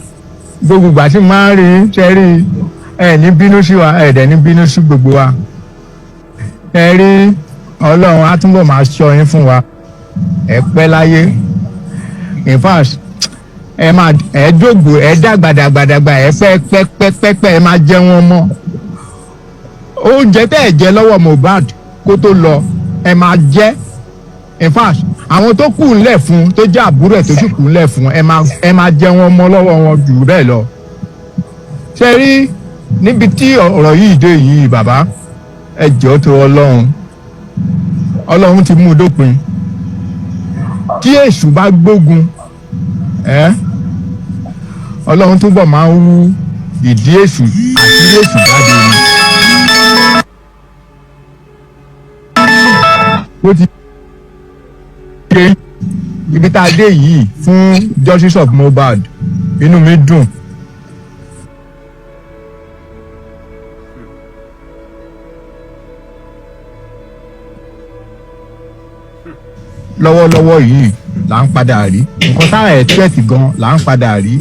gbogbo ìgbà tí máa ń rí ṣẹ́rí ẹ̀ ní bínú sí wa ẹ̀ dẹ̀ ní bínú sí gbogbo wa ẹ rí Ọlọ́run á túnbọ̀ máa ṣọ́ yín fún wa ẹ pẹ́ láyé in fact ẹ dògbò ẹ dàgbàdàgbàdàgbà ẹ pẹ́ ẹ máa jẹ wọn mọ́ oúnjẹ tẹ́ ẹ jẹ lọ́wọ́ Mohbad kó tó lọ ẹ máa jẹ in fact àwọn tó kù ńlẹ̀ fún tó jẹ́ àbúrò ẹ̀ tó sì kù ńlẹ̀ fún ẹ máa jẹ wọn mọ́ lọ́wọ́ wọn jù bẹ́ẹ̀ lọ ṣe rí níbi tí ọ̀rọ̀ yìí dé yìí bàbá ẹ jọ̀ọ́ tó Ọlọ́run ti mú dópin tí èṣù bá gbógun Ọlọ́run túbọ̀ máa ń wú ìdí èṣù àti èṣù jáde ni. ó ti ṣe ibi tá a dé yìí fún justice of Mohbad inú mi dùn. lọ́wọ́lọ́wọ́ yìí là ń padà rí nǹkan táwọn expect gan là ń padà rí